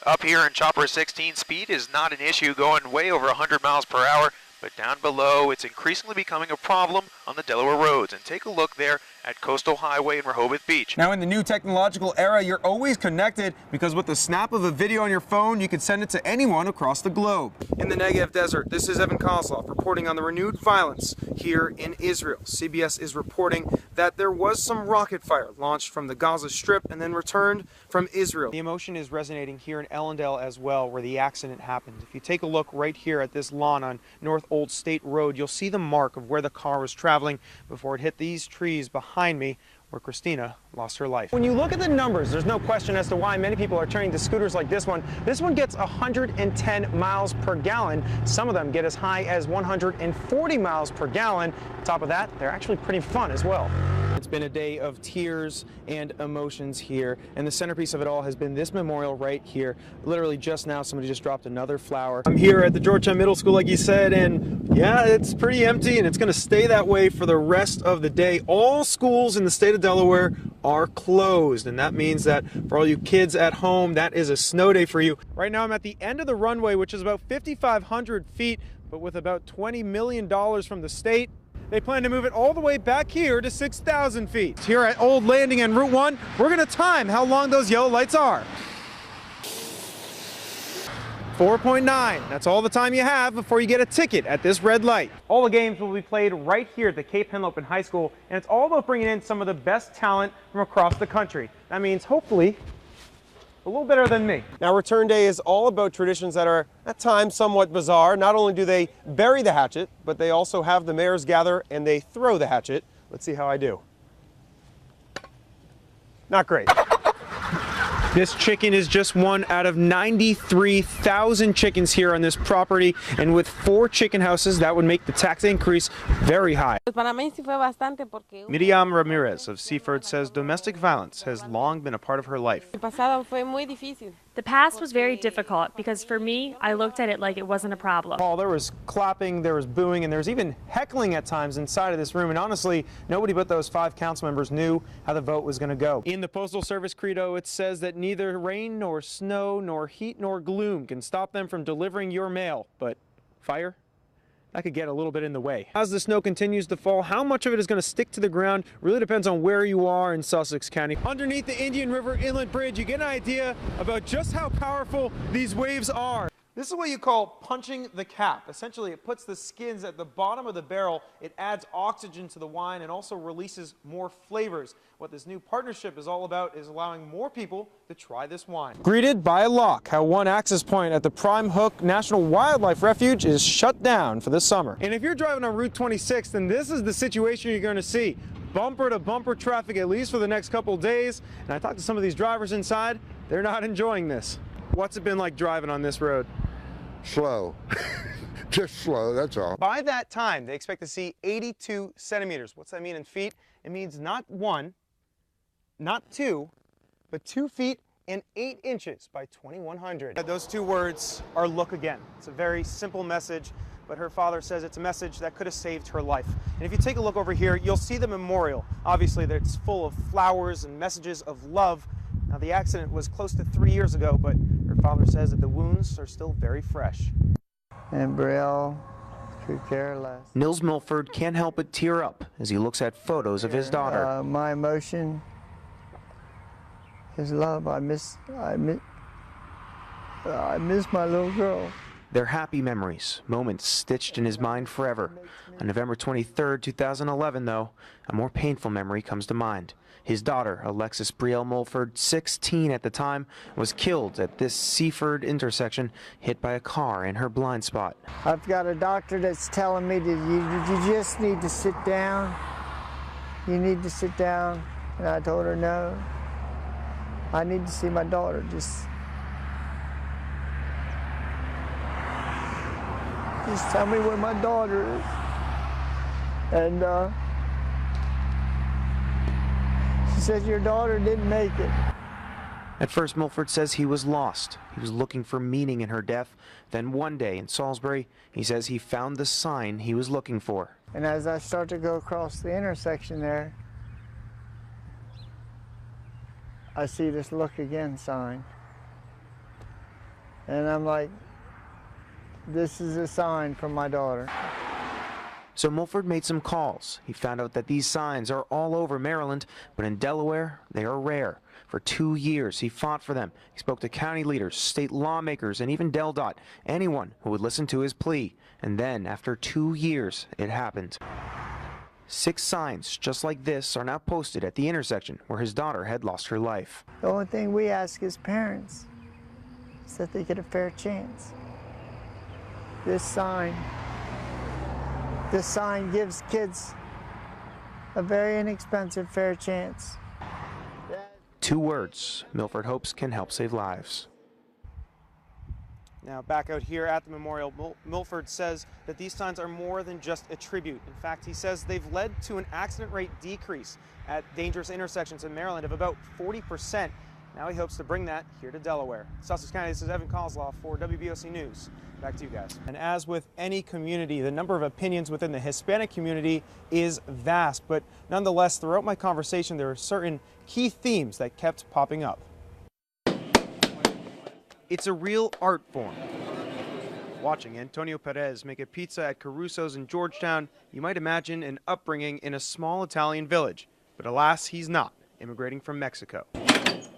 Up here in chopper 16, speed is not an issue, going way over 100 miles per hour, but down below it's increasingly becoming a problem on the Delaware roads. And take a look there at Coastal Highway in Rehoboth Beach. Now in the new technological era, you're always connected because with the snap of a video on your phone, you can send it to anyone across the globe. In the Negev Desert, this is Evan Koslof reporting on the renewed violence here in Israel. CBS is reporting that there was some rocket fire launched from the Gaza Strip and then returned from Israel. The emotion is resonating here in Ellendale as well, where the accident happened. If you take a look right here at this lawn on North Old State Road, you'll see the mark of where the car was traveling before it hit these trees behind me, where Christina lost her life. When you look at the numbers, there's no question as to why many people are turning to scooters like this one. This one gets 110 miles per gallon. Some of them get as high as 140 miles per gallon. On top of that, they're actually pretty fun as well. It's been a day of tears and emotions here, and the centerpiece of it all has been this memorial right here. Literally just now, somebody just dropped another flower. I'm here at the Georgetown Middle School, like you said, and yeah, it's pretty empty, and it's going to stay that way for the rest of the day. All schools in the state of Delaware are closed, and that means that for all you kids at home, that is a snow day for you. Right now, I'm at the end of the runway, which is about 5,500 feet, but with about $20 million from the state, they plan to move it all the way back here to 6,000 feet. Here at Old Landing and Route 1, we're going to time how long those yellow lights are. 4.9. That's all the time you have before you get a ticket at this red light. All the games will be played right here at the Cape Henlopen High School, and it's all about bringing in some of the best talent from across the country. That means, hopefully, a little better than me. Now, Return Day is all about traditions that are, at times, somewhat bizarre. Not only do they bury the hatchet, but they also have the mayors gather and they throw the hatchet. Let's see how I do. Not great. This chicken is just one out of 93,000 chickens here on this property, and with 4 chicken houses, that would make the tax increase very high. Miriam Ramirez of Seaford says domestic violence has long been a part of her life. The past was very difficult because for me, I looked at it like it wasn't a problem. Paul, there was clapping, there was booing, and there was even heckling at times inside of this room. And honestly, nobody but those 5 council members knew how the vote was going to go. In the Postal Service credo, it says that neither rain nor snow nor heat nor gloom can stop them from delivering your mail. But fire? That could get a little bit in the way. As the snow continues to fall, how much of it is going to stick to the ground really depends on where you are in Sussex County. Underneath the Indian River Inlet Bridge, you get an idea about just how powerful these waves are. This is what you call punching the cap. Essentially, it puts the skins at the bottom of the barrel. It adds oxygen to the wine and also releases more flavors. What this new partnership is all about is allowing more people to try this wine. Greeted by a lock, how one access point at the Prime Hook National Wildlife Refuge is shut down for this summer. And if you're driving on Route 26, then this is the situation you're going to see. Bumper to bumper traffic, at least for the next couple days. And I talked to some of these drivers inside. They're not enjoying this. What's it been like driving on this road? Slow. Just slow, that's all. By that time, they expect to see 82 centimeters. What's that mean in feet? It means not 1, not 2, but 2 feet and 8 inches by 2100. Those 2 words are look again. It's a very simple message, but her father says it's a message that could have saved her life. And if you take a look over here, you'll see the memorial. Obviously, it's full of flowers and messages of love. Now, the accident was close to 3 years ago, but her father says that the wounds are still very fresh. And Brielle could care less. Nils Milford can't help but tear up as he looks at photos of his daughter. My emotion is love. I miss my little girl. They're happy memories, moments stitched in his mind forever. On November 23, 2011, though, a more painful memory comes to mind. His daughter, Alexis Brielle Mulford, 16 at the time, was killed at this Seaford intersection, hit by a car in her blind spot. I've got a doctor that's telling me that you just need to sit down. You need to sit down. And I told her, no, I need to see my daughter. Just tell me where my daughter is. And she said, your daughter didn't make it. At first, Milford says he was lost. He was looking for meaning in her death. Then one day in Salisbury, he says he found the sign he was looking for. And as I start to go across the intersection there, I see this look again sign. And I'm like, this is a sign from my daughter. So Mulford made some calls. He found out that these signs are all over Maryland, but in Delaware, they are rare. For 2 years, he fought for them. He spoke to county leaders, state lawmakers, and even DelDOT, anyone who would listen to his plea. And then, after 2 years, it happened. 6 signs just like this are now posted at the intersection where his daughter had lost her life. The only thing we ask as parents is that they get a fair chance. This sign gives kids a very inexpensive fair chance. 2 words Milford hopes can help save lives. Now back out here at the memorial, Milford says that these signs are more than just a tribute. In fact, he says they've led to an accident rate decrease at dangerous intersections in Maryland of about 40%. Now he hopes to bring that here to Delaware. Sussex County, this is Evan Koslof for WBOC News. Back to you guys. And as with any community, the number of opinions within the Hispanic community is vast. But nonetheless, throughout my conversation, there are certain key themes that kept popping up. It's a real art form. Watching Antonio Perez make a pizza at Caruso's in Georgetown, you might imagine an upbringing in a small Italian village. But alas, he's not, immigrating from Mexico.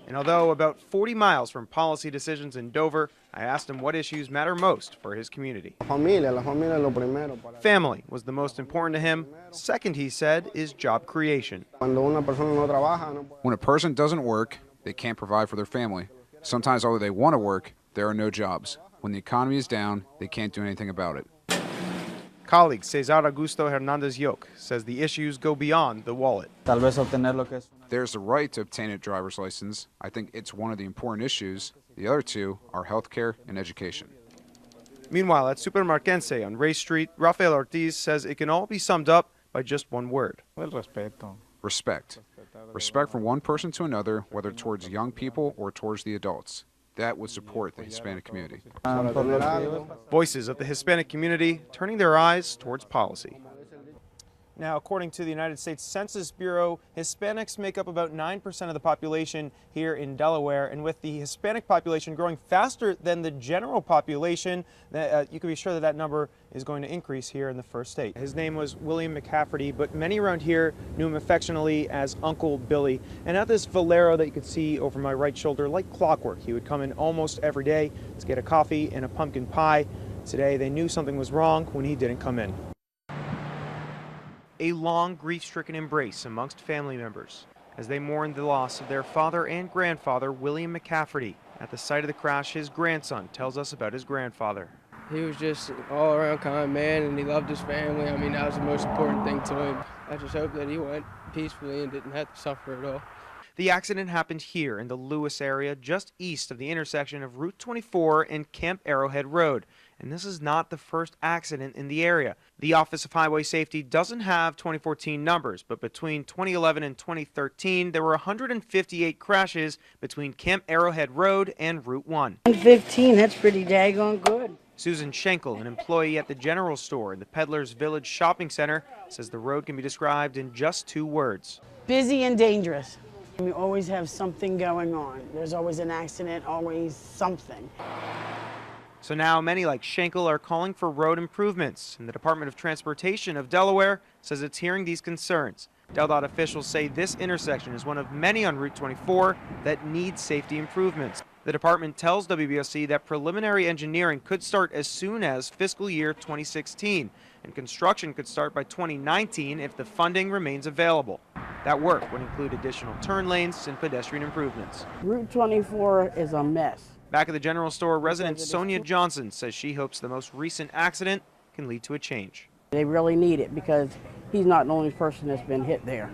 And although about 40 miles from policy decisions in Dover, I asked him what issues matter most for his community. Family was the most important to him. Second, he said, is job creation. When a person doesn't work, they can't provide for their family. Sometimes, although they want to work, there are no jobs. When the economy is down, they can't do anything about it. Colleague Cesar Augusto Hernandez Yoke says the issues go beyond the wallet. There's the right to obtain a driver's license. I think it's one of the important issues. The other two are healthcare and education. Meanwhile, at Supermarquense on Ray Street, Rafael Ortiz says it can all be summed up by just one word. Respect. Respect from one person to another, whether towards young people or towards the adults. That would support the Hispanic community. Voices of the Hispanic community turning their eyes towards policy. Now, according to the United States Census Bureau, Hispanics make up about 9% of the population here in Delaware, and with the Hispanic population growing faster than the general population, you can be sure that that number is going to increase here in the first state. His name was William McCafferty, but many around here knew him affectionately as Uncle Billy. And at this Valero that you can see over my right shoulder, like clockwork, he would come in almost every day to get a coffee and a pumpkin pie. Today, they knew something was wrong when he didn't come in. A long, grief-stricken embrace amongst family members as they mourned the loss of their father and grandfather, William McCafferty. At the site of the crash, his grandson tells us about his grandfather. He was just an all-around kind man, and he loved his family. I mean, that was the most important thing to him. I just hope that he went peacefully and didn't have to suffer at all. The accident happened here in the Lewis area, just east of the intersection of Route 24 and Camp Arrowhead Road. And this is not the first accident in the area. The Office of Highway Safety doesn't have 2014 numbers, but between 2011 and 2013, there were 158 crashes between Camp Arrowhead Road and Route 1. 115, that's pretty daggone good. Susan Schenkel, an employee at the General Store in the Peddler's Village Shopping Center, says the road can be described in just 2 words. Busy and dangerous. We always have something going on. There's always an accident, always something. So now many like Schenkel are calling for road improvements, and the Department of Transportation of Delaware says it's hearing these concerns. DelDOT officials say this intersection is one of many on Route 24 that needs safety improvements. The department tells WBOC that preliminary engineering could start as soon as fiscal year 2016, and construction could start by 2019 if the funding remains available. That work would include additional turn lanes and pedestrian improvements. Route 24 is a mess. Back at the General Store, resident Sonia Johnson says she hopes the most recent accident can lead to a change. They really need it because he's not the only person that's been hit there.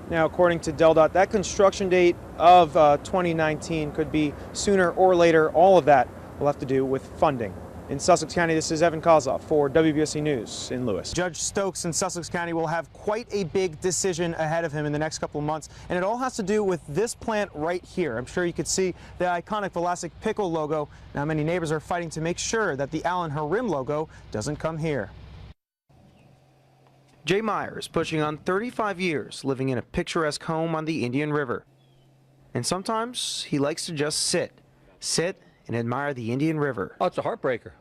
Now, according to DelDOT, that construction date of 2019 could be sooner or later. All of that will have to do with funding. In Sussex County, this is Evan Koslof for WBOC News in Lewis. Judge Stokes in Sussex County will have quite a big decision ahead of him in the next couple of months, and it all has to do with this plant right here. I'm sure you could see the iconic Vlasic Pickle logo. Now, many neighbors are fighting to make sure that the Allen Harim logo doesn't come here. Jay Meyer is pushing on 35 years living in a picturesque home on the Indian River. And sometimes he likes to just sit and admire the Indian River. Oh, it's a heartbreaker.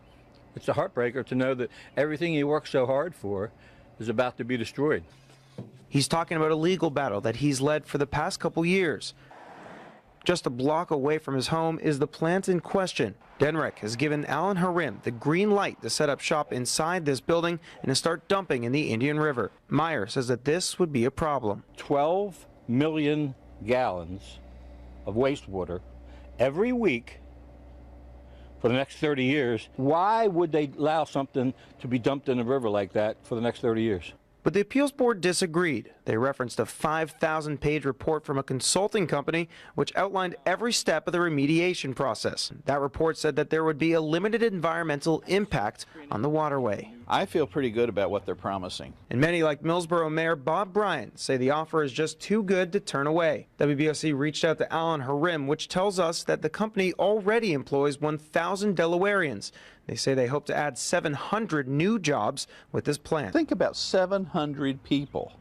It's a heartbreaker to know that everything he worked so hard for is about to be destroyed. He's talking about a legal battle that he's led for the past couple years. Just a block away from his home is the plant in question. Denrek has given Alan Harim the green light to set up shop inside this building and to start dumping in the Indian River. Meyer says that this would be a problem. 12 million gallons of wastewater every week for the next 30 years. Why would they allow something to be dumped in the river like that for the next 30 years? But the appeals board disagreed. They referenced a 5,000-page report from a consulting company which outlined every step of the remediation process. That report said that there would be a limited environmental impact on the waterway. I feel pretty good about what they're promising. And many, like Millsboro Mayor Bob Bryant, say the offer is just too good to turn away. WBOC reached out to Alan Harim, which tells us that the company already employs 1,000 Delawareans. They say they hope to add 700 new jobs with this plan. Think about 700 people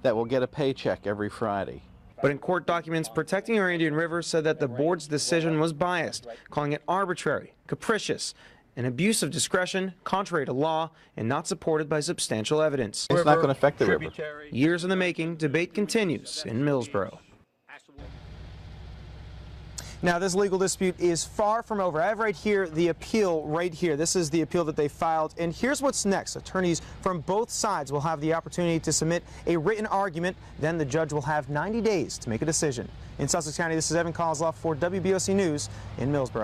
that will get a paycheck every Friday. But in court documents, Protecting Our Indian River said that the board's decision was biased, calling it arbitrary, capricious, an abuse of discretion, contrary to law, and not supported by substantial evidence. It's not going to affect the river. Years in the making, debate continues in Millsboro. Now, this legal dispute is far from over. I have right here the appeal right here. This is the appeal that they filed. And here's what's next. Attorneys from both sides will have the opportunity to submit a written argument. Then the judge will have 90 days to make a decision. In Sussex County, this is Evan Koslof for WBOC News in Millsboro.